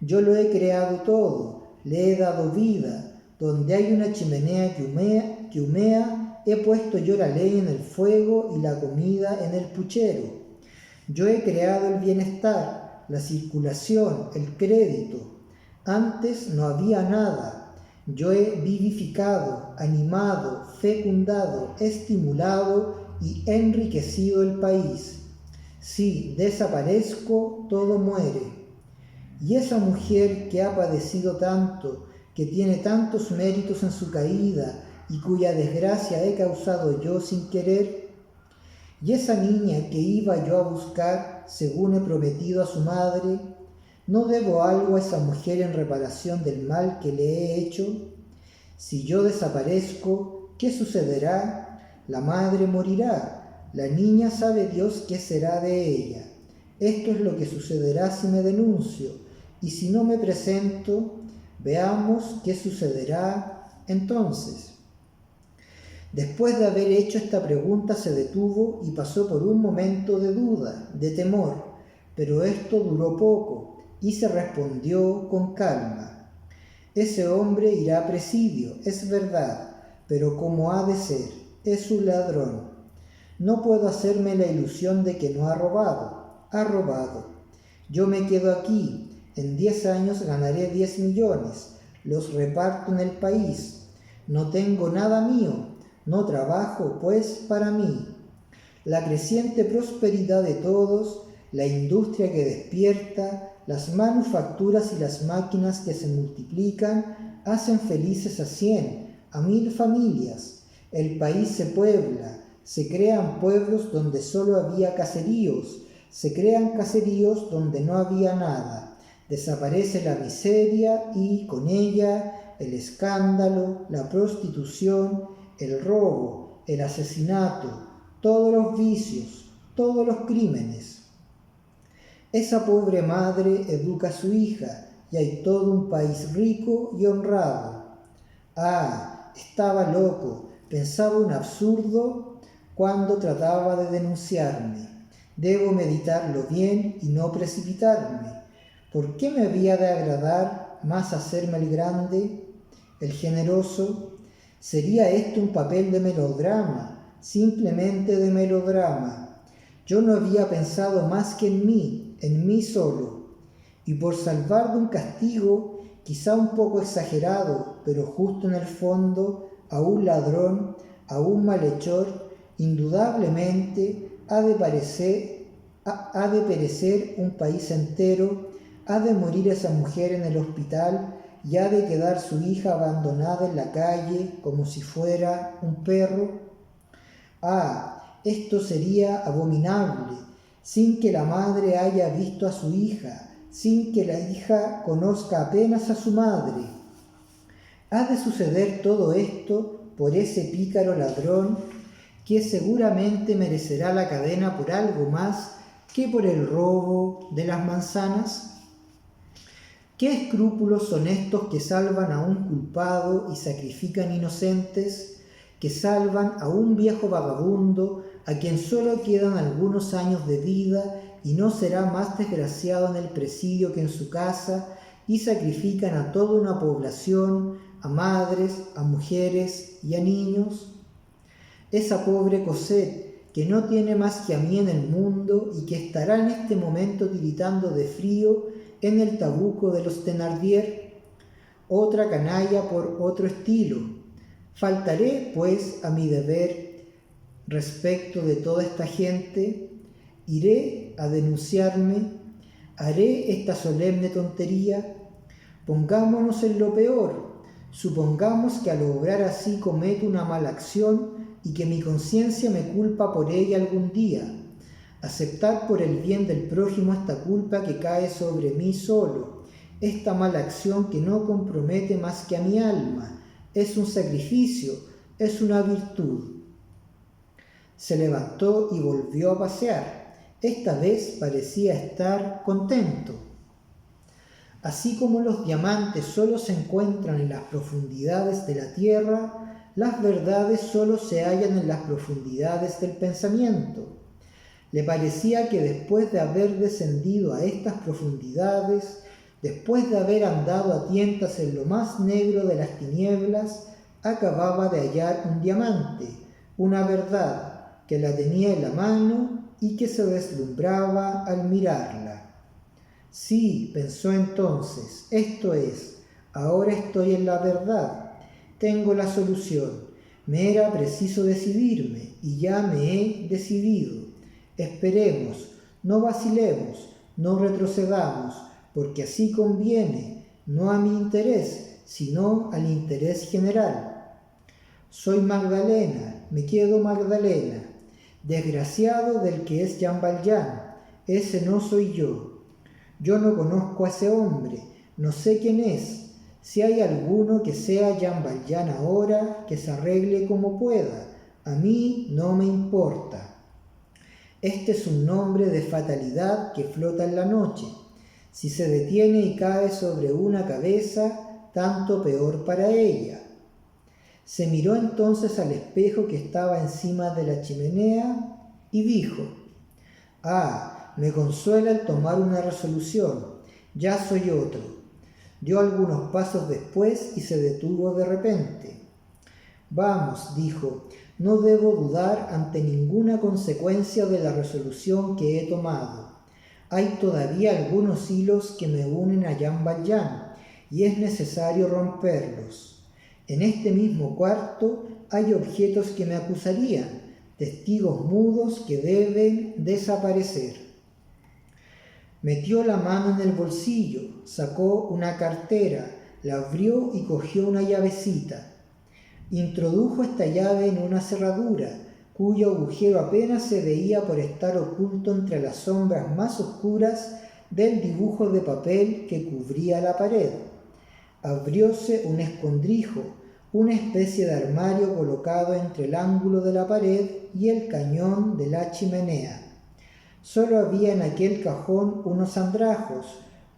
Yo lo he creado todo, le he dado vida. Donde hay una chimenea que humea, he puesto yo la leña en el fuego y la comida en el puchero. Yo he creado el bienestar, la circulación, el crédito. Antes no había nada. Yo he vivificado, animado, fecundado, estimulado y enriquecido el país. Si desaparezco, todo muere. Y esa mujer que ha padecido tanto, que tiene tantos méritos en su caída y cuya desgracia he causado yo sin querer, y esa niña que iba yo a buscar, según he prometido a su madre, ¿no debo algo a esa mujer en reparación del mal que le he hecho? Si yo desaparezco, ¿qué sucederá? La madre morirá. La niña sabe Dios qué será de ella. Esto es lo que sucederá si me denuncio. Y si no me presento, veamos qué sucederá entonces. Después de haber hecho esta pregunta se detuvo y pasó por un momento de duda, de temor, pero esto duró poco y se respondió con calma. Ese hombre irá a presidio, es verdad, pero como ha de ser, es un ladrón. No puedo hacerme la ilusión de que no ha robado. Ha robado. Yo me quedo aquí. En 10 años ganaré 10 millones. Los reparto en el país. No tengo nada mío. No trabajo, pues, para mí. La creciente prosperidad de todos, la industria que despierta, las manufacturas y las máquinas que se multiplican, hacen felices a 100, a 1000 familias. El país se puebla. Se crean pueblos donde solo había caseríos, se crean caseríos donde no había nada. Desaparece la miseria y, con ella, el escándalo, la prostitución, el robo, el asesinato, todos los vicios, todos los crímenes. Esa pobre madre educa a su hija y hay todo un país rico y honrado. Estaba loco, pensaba un absurdo cuando trataba de denunciarme. Debo meditarlo bien y no precipitarme. ¿Por qué me había de agradar más hacerme el grande, el generoso? ¿Sería esto un papel de melodrama, simplemente de melodrama? Yo no había pensado más que en mí solo. Y por salvar de un castigo, quizá un poco exagerado, pero justo en el fondo, a un ladrón, a un malhechor, indudablemente ha de perecer un país entero, ha de morir esa mujer en el hospital y ha de quedar su hija abandonada en la calle como si fuera un perro. Esto sería abominable, sin que la madre haya visto a su hija, sin que la hija conozca apenas a su madre. Ha de suceder todo esto por ese pícaro ladrón que seguramente merecerá la cadena por algo más que por el robo de las manzanas. ¿Qué escrúpulos son estos que salvan a un culpado y sacrifican inocentes, que salvan a un viejo vagabundo a quien solo quedan algunos años de vida y no será más desgraciado en el presidio que en su casa, y sacrifican a toda una población, a madres, a mujeres y a niños? Esa pobre Cosette, que no tiene más que a mí en el mundo y que estará en este momento tiritando de frío en el tabuco de los Thénardier. otra canalla por otro estilo. ¿Faltaré, pues, a mi deber respecto de toda esta gente? ¿Iré a denunciarme? ¿Haré esta solemne tontería? Pongámonos en lo peor. Supongamos que al obrar así cometo una mala acción y que mi conciencia me culpa por ella algún día. Aceptar por el bien del prójimo esta culpa que cae sobre mí solo, esta mala acción que no compromete más que a mi alma, es un sacrificio, es una virtud. Se levantó y volvió a pasear. Esta vez parecía estar contento. Así como los diamantes solo se encuentran en las profundidades de la tierra, las verdades solo se hallan en las profundidades del pensamiento. Le parecía que después de haber descendido a estas profundidades, después de haber andado a tientas en lo más negro de las tinieblas, acababa de hallar un diamante, una verdad, que la tenía en la mano y que se deslumbraba al mirarla. Sí, pensó entonces, esto es, ahora estoy en la verdad, tengo la solución, me era preciso decidirme y ya me he decidido. Esperemos, no vacilemos, no retrocedamos, porque así conviene, no a mi interés, sino al interés general. Soy Magdalena, me quedo Magdalena, desgraciado del que es Jean Valjean, ese no soy yo. Yo no conozco a ese hombre, no sé quién es. Si hay alguno que sea Jean Valjean ahora, que se arregle como pueda. A mí no me importa. Este es un nombre de fatalidad que flota en la noche. Si se detiene y cae sobre una cabeza, tanto peor para ella. Se miró entonces al espejo que estaba encima de la chimenea y dijo: «Ah, me consuela el tomar una resolución. Ya soy otro». Dio algunos pasos después y se detuvo de repente. «Vamos», dijo, «no debo dudar ante ninguna consecuencia de la resolución que he tomado. Hay todavía algunos hilos que me unen a Jean Valjean y es necesario romperlos. En este mismo cuarto hay objetos que me acusarían, testigos mudos que deben desaparecer». Metió la mano en el bolsillo, sacó una cartera, la abrió y cogió una llavecita. Introdujo esta llave en una cerradura, cuyo agujero apenas se veía por estar oculto entre las sombras más oscuras del dibujo de papel que cubría la pared. Abrióse un escondrijo, una especie de armario colocado entre el ángulo de la pared y el cañón de la chimenea. Solo había en aquel cajón unos andrajos,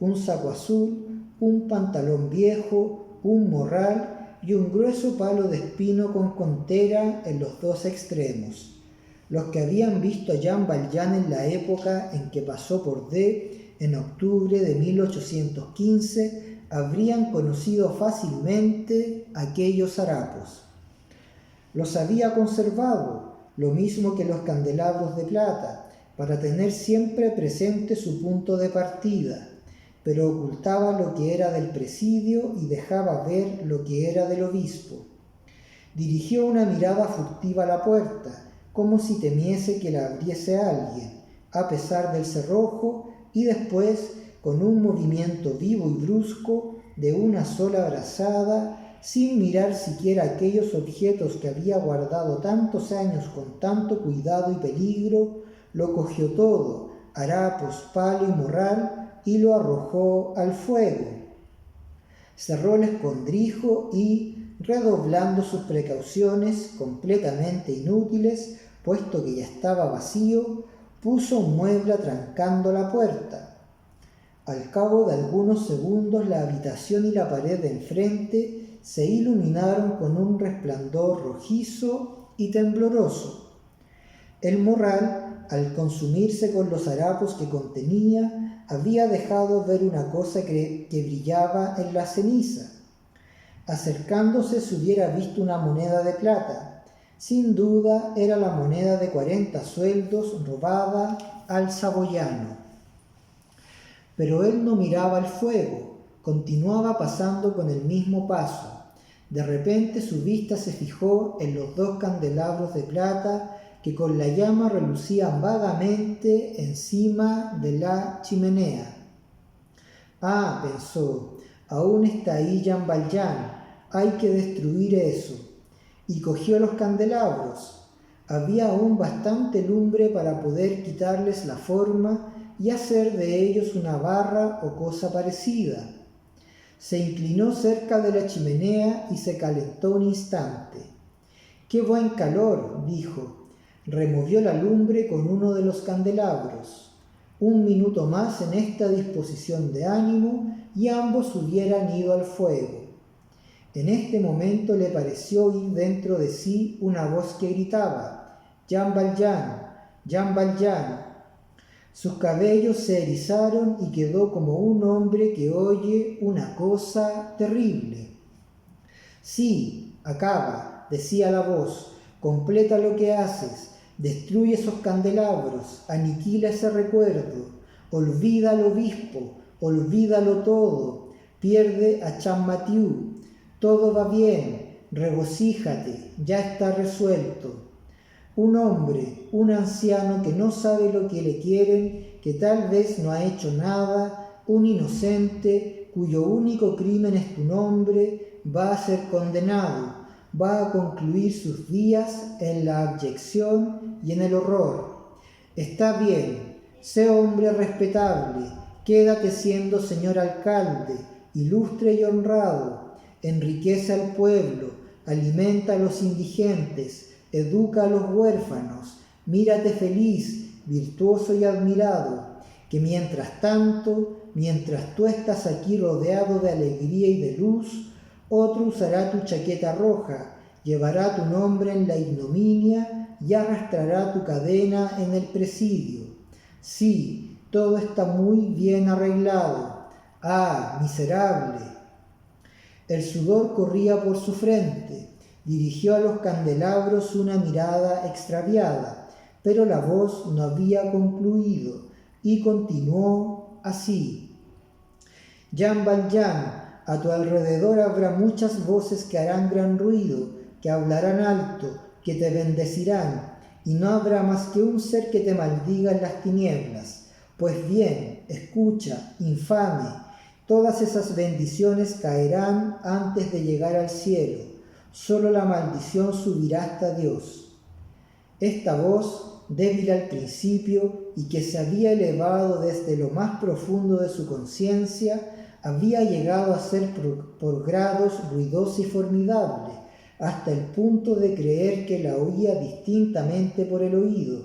un saco azul, un pantalón viejo, un morral y un grueso palo de espino con contera en los dos extremos. Los que habían visto a Jean Valjean en la época en que pasó por D, en octubre de 1815, habrían conocido fácilmente aquellos harapos. Los había conservado, lo mismo que los candelabros de plata, para tener siempre presente su punto de partida, pero ocultaba lo que era del presidio y dejaba ver lo que era del obispo. Dirigió una mirada furtiva a la puerta, como si temiese que la abriese alguien, a pesar del cerrojo, y después, con un movimiento vivo y brusco, de una sola brazada, sin mirar siquiera aquellos objetos que había guardado tantos años con tanto cuidado y peligro, lo cogió todo, harapos, palo y morral, y lo arrojó al fuego. Cerró el escondrijo y, redoblando sus precauciones completamente inútiles, puesto que ya estaba vacío, puso un mueble atrancando la puerta. Al cabo de algunos segundos la habitación y la pared de enfrente se iluminaron con un resplandor rojizo y tembloroso. El morral, al consumirse con los harapos que contenía, había dejado ver una cosa que brillaba en la ceniza. Acercándose se hubiera visto una moneda de plata. Sin duda era la moneda de 40 sueldos robada al saboyano. Pero él no miraba el fuego, continuaba pasando con el mismo paso. De repente su vista se fijó en los 2 candelabros de plata que con la llama relucían vagamente encima de la chimenea. «Ah», pensó, «aún está ahí Jean Valjean, hay que destruir eso». Y cogió los candelabros. Había aún bastante lumbre para poder quitarles la forma y hacer de ellos una barra o cosa parecida. Se inclinó cerca de la chimenea y se calentó un instante. «¡Qué buen calor!», dijo. Removió la lumbre con uno de los candelabros. 1 minuto más en esta disposición de ánimo y ambos hubieran ido al fuego. En este momento le pareció oír dentro de sí una voz que gritaba: «Jean Valjean, Jean Valjean». Sus cabellos se erizaron y quedó como un hombre que oye una cosa terrible. «Sí, acaba», decía la voz, «completa lo que haces, destruye esos candelabros, aniquila ese recuerdo, olvida al obispo, olvídalo todo, pierde a Champmathieu, todo va bien, regocíjate, ya está resuelto». Un hombre, un anciano que no sabe lo que le quieren, que tal vez no ha hecho nada, un inocente cuyo único crimen es tu nombre, va a ser condenado, va a concluir sus días en la abyección y en el horror. Está bien, sé hombre respetable, quédate siendo señor alcalde, ilustre y honrado, enriquece al pueblo, alimenta a los indigentes, educa a los huérfanos, mírate feliz, virtuoso y admirado, que mientras tanto, mientras tú estás aquí rodeado de alegría y de luz, otro usará tu chaqueta roja, llevará tu nombre en la ignominia y arrastrará tu cadena en el presidio. Sí, todo está muy bien arreglado. ¡Ah, miserable! El sudor corría por su frente. Dirigió a los candelabros una mirada extraviada, pero la voz no había concluido y continuó así: «Jean Valjean, a tu alrededor habrá muchas voces que harán gran ruido, que hablarán alto, que te bendecirán, y no habrá más que un ser que te maldiga en las tinieblas. Pues bien, escucha, infame, todas esas bendiciones caerán antes de llegar al cielo. Solo la maldición subirá hasta Dios». Esta voz, débil al principio y que se había elevado desde lo más profundo de su conciencia, había llegado a ser por grados ruidosa y formidable, hasta el punto de creer que la oía distintamente por el oído.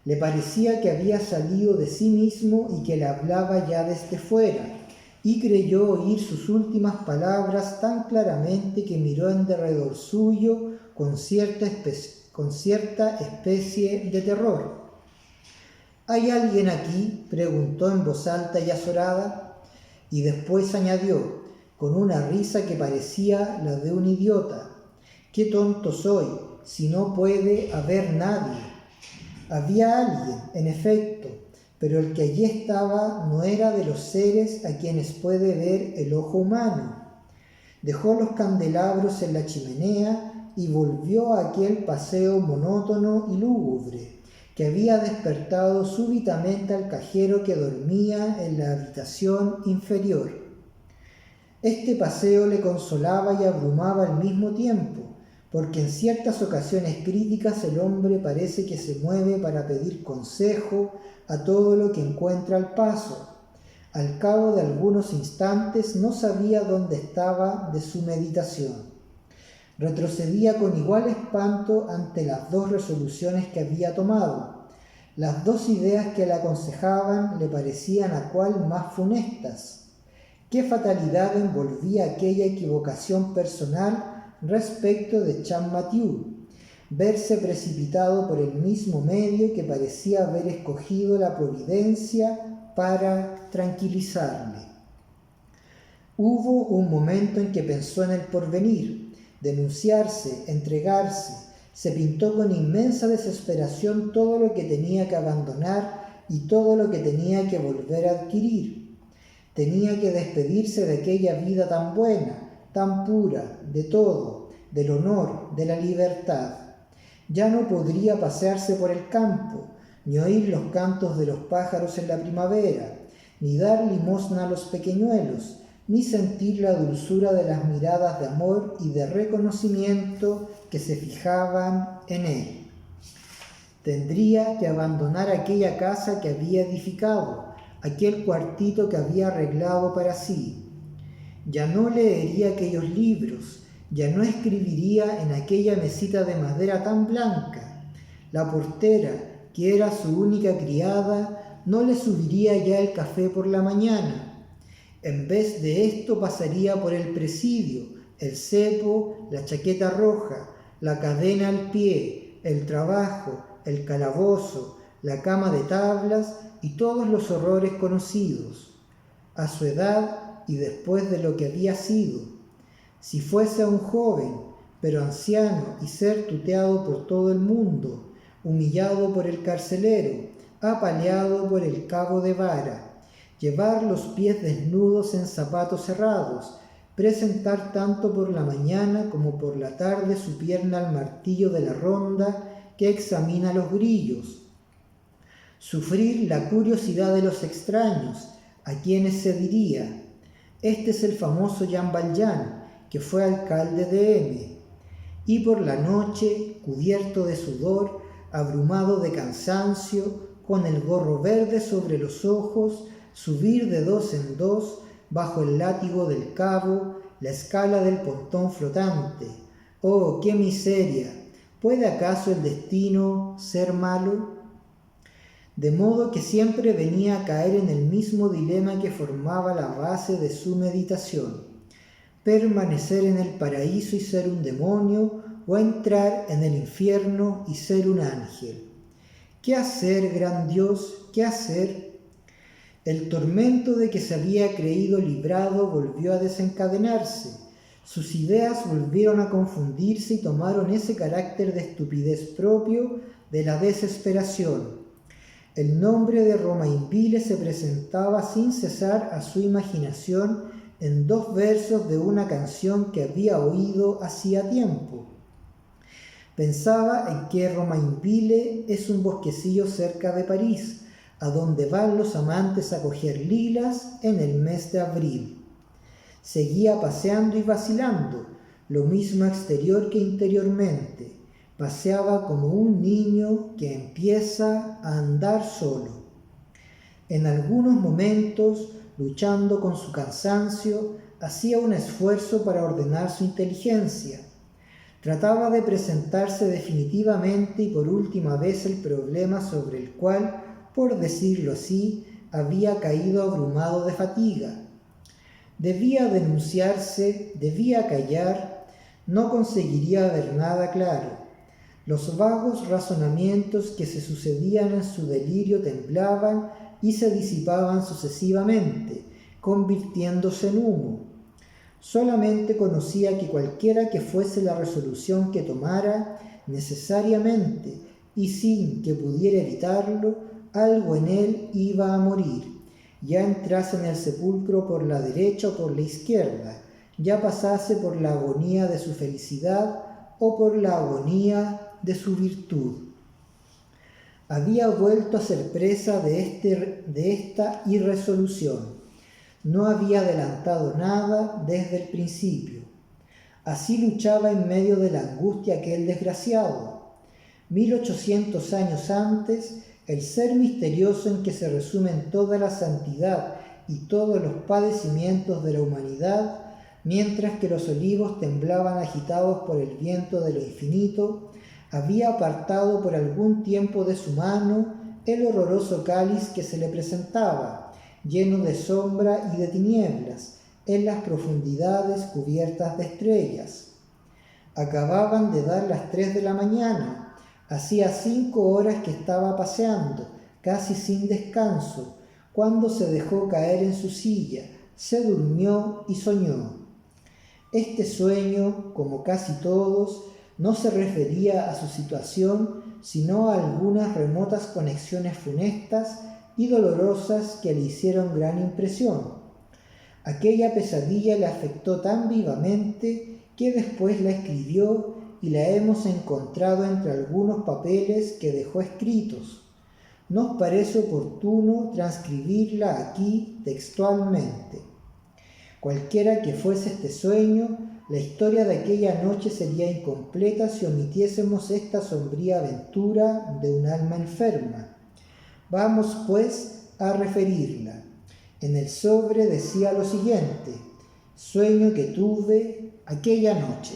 Le parecía que había salido de sí mismo y que le hablaba ya desde fuera, y creyó oír sus últimas palabras tan claramente que miró en derredor suyo con cierta especie de terror. «¿Hay alguien aquí?», preguntó en voz alta y azorada, y después añadió, con una risa que parecía la de un idiota: «¡Qué tonto soy, si no puede haber nadie!». Había alguien, en efecto, pero el que allí estaba no era de los seres a quienes puede ver el ojo humano. Dejó los candelabros en la chimenea y volvió a aquel paseo monótono y lúgubre que había despertado súbitamente al cajero que dormía en la habitación inferior. Este paseo le consolaba y abrumaba al mismo tiempo, porque en ciertas ocasiones críticas el hombre parece que se mueve para pedir consejo a todo lo que encuentra al paso. Al cabo de algunos instantes no sabía dónde estaba de su meditación. Retrocedía con igual espanto ante las 2 resoluciones que había tomado. Las 2 ideas que le aconsejaban le parecían a cual más funestas. ¿Qué fatalidad envolvía aquella equivocación personal respecto de Champmathieu? Verse precipitado por el mismo medio que parecía haber escogido la providencia para tranquilizarle. Hubo un momento en que pensó en el porvenir, denunciarse, entregarse. Se pintó con inmensa desesperación todo lo que tenía que abandonar y todo lo que tenía que volver a adquirir. tenía que despedirse de aquella vida tan buena, tan pura, de todo, del honor, de la libertad. Ya no podría pasearse por el campo, ni oír los cantos de los pájaros en la primavera, ni dar limosna a los pequeñuelos, ni sentir la dulzura de las miradas de amor y de reconocimiento que se fijaban en él. Tendría que abandonar aquella casa que había edificado, aquel cuartito que había arreglado para sí. Ya no leería aquellos libros, ya no escribiría en aquella mesita de madera tan blanca. La portera, que era su única criada, no le subiría ya el café por la mañana. En vez de esto pasaría por el presidio, el cepo, la chaqueta roja, la cadena al pie, el trabajo, el calabozo, la cama de tablas y todos los horrores conocidos. A su edad y después de lo que había sido, si fuese aún joven, pero anciano y ser tuteado por todo el mundo, humillado por el carcelero, apaleado por el cabo de vara, llevar los pies desnudos en zapatos cerrados, presentar tanto por la mañana como por la tarde su pierna al martillo de la ronda que examina los grillos, sufrir la curiosidad de los extraños, a quienes se diría: este es el famoso Jean Valjean, que fue alcalde de M. Y por la noche, cubierto de sudor, abrumado de cansancio, con el gorro verde sobre los ojos, subir de dos en dos, bajo el látigo del cabo, la escala del pontón flotante. ¡Oh, qué miseria! ¿Puede acaso el destino ser malo? De modo que siempre venía a caer en el mismo dilema que formaba la base de su meditación: permanecer en el paraíso y ser un demonio, o entrar en el infierno y ser un ángel. ¿Qué hacer, gran Dios? ¿Qué hacer? El tormento de que se había creído librado volvió a desencadenarse. Sus ideas volvieron a confundirse y tomaron ese carácter de estupidez propio de la desesperación. El nombre de Romainville se presentaba sin cesar a su imaginación en dos versos de una canción que había oído hacía tiempo. Pensaba en que Romainville es un bosquecillo cerca de París, a donde van los amantes a coger lilas en el mes de abril. Seguía paseando y vacilando, lo mismo exterior que interiormente. Paseaba como un niño que empieza a andar solo. En algunos momentos, luchando con su cansancio, hacía un esfuerzo para ordenar su inteligencia. Trataba de presentarse definitivamente y por última vez el problema sobre el cual, por decirlo así, había caído abrumado de fatiga. Debía denunciarse, debía callar, no conseguiría ver nada claro. Los vagos razonamientos que se sucedían en su delirio temblaban y se disipaban sucesivamente, convirtiéndose en humo. Solamente conocía que cualquiera que fuese la resolución que tomara, necesariamente, y sin que pudiera evitarlo, algo en él iba a morir, ya entrase en el sepulcro por la derecha o por la izquierda, ya pasase por la agonía de su felicidad o por la agonía de su virtud. Había vuelto a ser presa de esta irresolución. No había adelantado nada desde el principio. Así luchaba en medio de la angustia aquel desgraciado. 1800 años antes, el ser misterioso en que se resumen toda la santidad y todos los padecimientos de la humanidad, mientras que los olivos temblaban agitados por el viento de lo infinito, había apartado por algún tiempo de su mano el horroroso cáliz que se le presentaba, lleno de sombra y de tinieblas, en las profundidades cubiertas de estrellas. Acababan de dar las 3 de la mañana, hacía 5 horas que estaba paseando, casi sin descanso, cuando se dejó caer en su silla, se durmió y soñó. Este sueño, como casi todos, no se refería a su situación, sino a algunas remotas conexiones funestas y dolorosas que le hicieron gran impresión. Aquella pesadilla le afectó tan vivamente que después la escribió y la hemos encontrado entre algunos papeles que dejó escritos. Nos parece oportuno transcribirla aquí textualmente. Cualquiera que fuese este sueño, la historia de aquella noche sería incompleta si omitiésemos esta sombría aventura de un alma enferma. Vamos, pues, a referirla. En el sobre decía lo siguiente: sueño que tuve aquella noche.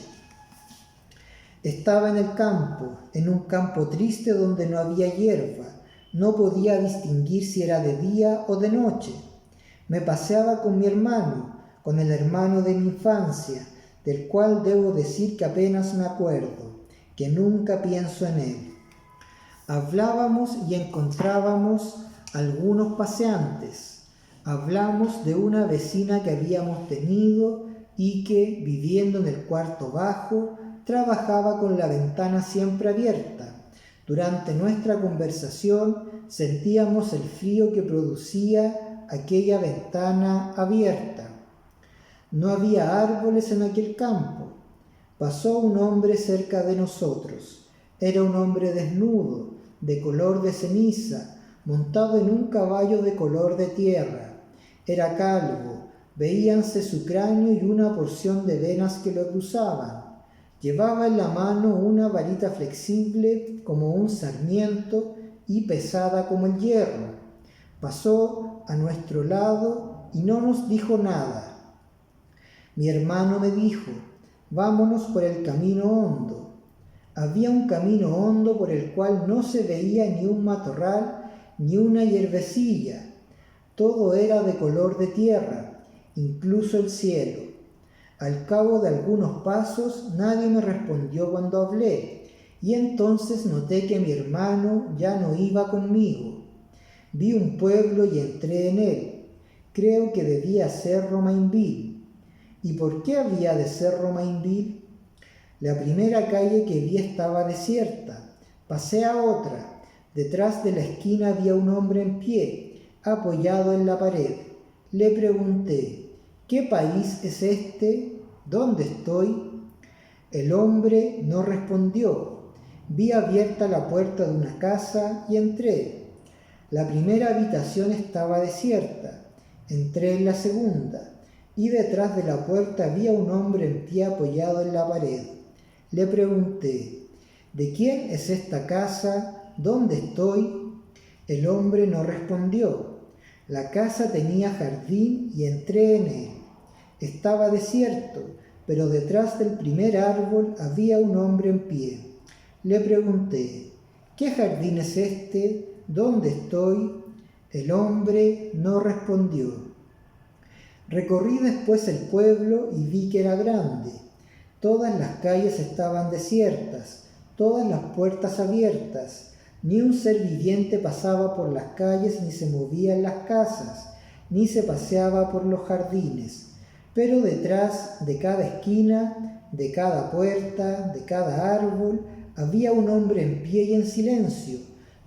Estaba en el campo, en un campo triste donde no había hierba. No podía distinguir si era de día o de noche. Me paseaba con mi hermano, con el hermano de mi infancia, del cual debo decir que apenas me acuerdo, que nunca pienso en él. Hablábamos y encontrábamos algunos paseantes. Hablamos de una vecina que habíamos tenido y que, viviendo en el cuarto bajo, trabajaba con la ventana siempre abierta. Durante nuestra conversación sentíamos el frío que producía aquella ventana abierta. No había árboles en aquel campo. Pasó un hombre cerca de nosotros. Era un hombre desnudo, de color de ceniza, montado en un caballo de color de tierra. Era calvo, veíanse su cráneo y una porción de venas que lo cruzaban. Llevaba en la mano una varita flexible como un sarmiento y pesada como el hierro. Pasó a nuestro lado y no nos dijo nada. Mi hermano me dijo: vámonos por el camino hondo. Había un camino hondo por el cual no se veía ni un matorral ni una hierbecilla. Todo era de color de tierra, incluso el cielo. Al cabo de algunos pasos nadie me respondió cuando hablé, y entonces noté que mi hermano ya no iba conmigo. Vi un pueblo y entré en él. Creo que debía ser Romainville. ¿Y por qué había de ser Romainville? La primera calle que vi estaba desierta. Pasé a otra. Detrás de la esquina había un hombre en pie, apoyado en la pared. Le pregunté: ¿qué país es este? ¿Dónde estoy? El hombre no respondió. Vi abierta la puerta de una casa y entré. La primera habitación estaba desierta. Entré en la segunda, y detrás de la puerta había un hombre en pie apoyado en la pared. Le pregunté: ¿de quién es esta casa? ¿Dónde estoy? El hombre no respondió. La casa tenía jardín y entré en él. Estaba desierto, pero detrás del primer árbol había un hombre en pie. Le pregunté: ¿qué jardín es este? ¿Dónde estoy? El hombre no respondió. Recorrí después el pueblo y vi que era grande. Todas las calles estaban desiertas, todas las puertas abiertas. Ni un ser viviente pasaba por las calles, ni se movía en las casas, ni se paseaba por los jardines. Pero detrás de cada esquina, de cada puerta, de cada árbol, había un hombre en pie y en silencio.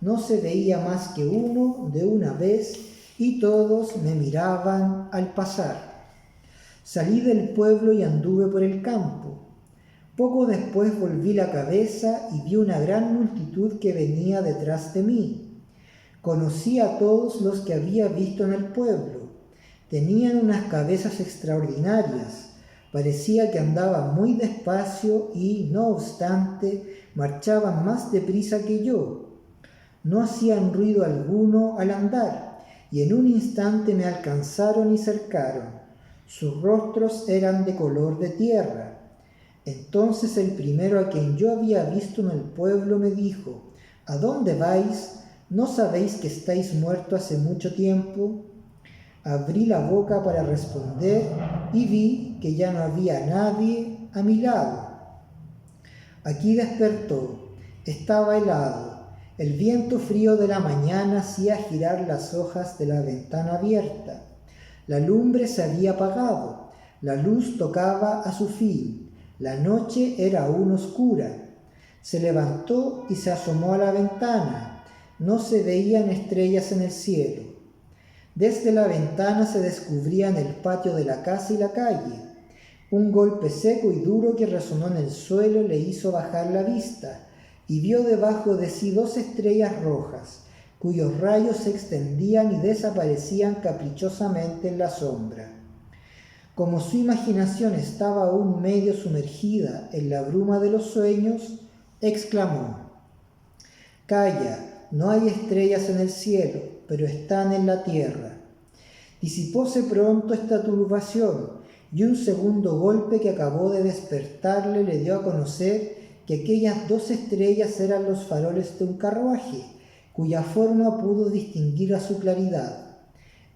No se veía más que uno de una vez y todos me miraban al pasar. Salí del pueblo y anduve por el campo. Poco después volví la cabeza y vi una gran multitud que venía detrás de mí. Conocí a todos los que había visto en el pueblo. Tenían unas cabezas extraordinarias. Parecía que andaban muy despacio y, no obstante, marchaban más deprisa que yo. No hacían ruido alguno al andar, y en un instante me alcanzaron y cercaron. Sus rostros eran de color de tierra. Entonces el primero a quien yo había visto en el pueblo me dijo: ¿a dónde vais? ¿No sabéis que estáis muerto hace mucho tiempo? Abrí la boca para responder y vi que ya no había nadie a mi lado. Aquí despertó. Estaba helado. El viento frío de la mañana hacía girar las hojas de la ventana abierta. La lumbre se había apagado. La luz tocaba a su fin. La noche era aún oscura. Se levantó y se asomó a la ventana. No se veían estrellas en el cielo. Desde la ventana se descubrían el patio de la casa y la calle. Un golpe seco y duro que resonó en el suelo le hizo bajar la vista, y vio debajo de sí 2 estrellas rojas, cuyos rayos se extendían y desaparecían caprichosamente en la sombra. Como su imaginación estaba aún medio sumergida en la bruma de los sueños, exclamó: «Calla, no hay estrellas en el cielo, pero están en la tierra». Disipóse pronto esta turbación, y un segundo golpe que acabó de despertarle le dio a conocer que aquellas 2 estrellas eran los faroles de un carruaje, cuya forma pudo distinguir a su claridad.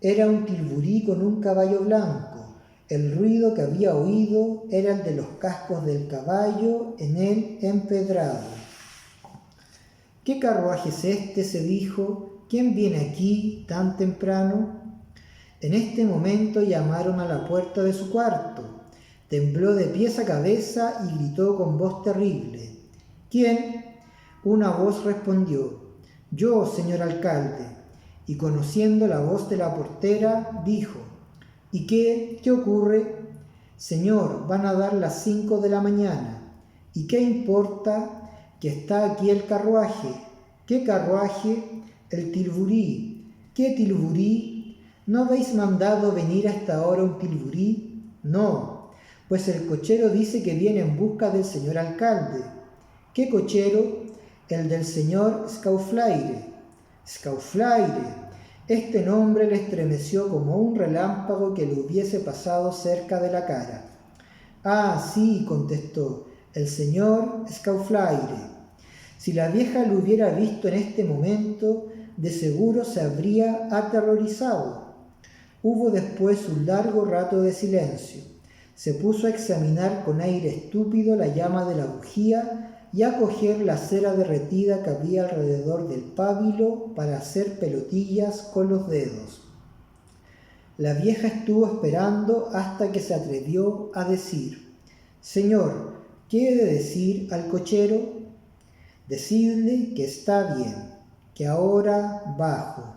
Era un tilburí con un caballo blanco. El ruido que había oído era el de los cascos del caballo en él empedrado. «¿Qué carruaje es este?», se dijo. «¿Quién viene aquí tan temprano?». En este momento llamaron a la puerta de su cuarto. Tembló de pies a cabeza y gritó con voz terrible: «¿Quién?». Una voz respondió: «Yo, señor alcalde». Y conociendo la voz de la portera, dijo: «¿Y qué ocurre?». «Señor, van a dar las 5 de la mañana. ¿Y qué importa? Que está aquí el carruaje». «¿Qué carruaje?». «El tilburí». «¿Qué tilburí? ¿No habéis mandado venir a esta hora un tilburí?». «No, pues el cochero dice que viene en busca del señor alcalde». «¿Qué cochero?». «El del señor Scaufflaire». «Scaufflaire». Este nombre le estremeció como un relámpago que le hubiese pasado cerca de la cara. «Ah, sí», contestó, «el señor Scaufflaire». Si la vieja lo hubiera visto en este momento, de seguro se habría aterrorizado. Hubo después un largo rato de silencio. Se puso a examinar con aire estúpido la llama de la bujía y a coger la cera derretida que había alrededor del pábilo para hacer pelotillas con los dedos. La vieja estuvo esperando hasta que se atrevió a decir: «Señor, ¿qué he de decir al cochero?». «Decidle que está bien, que ahora bajo».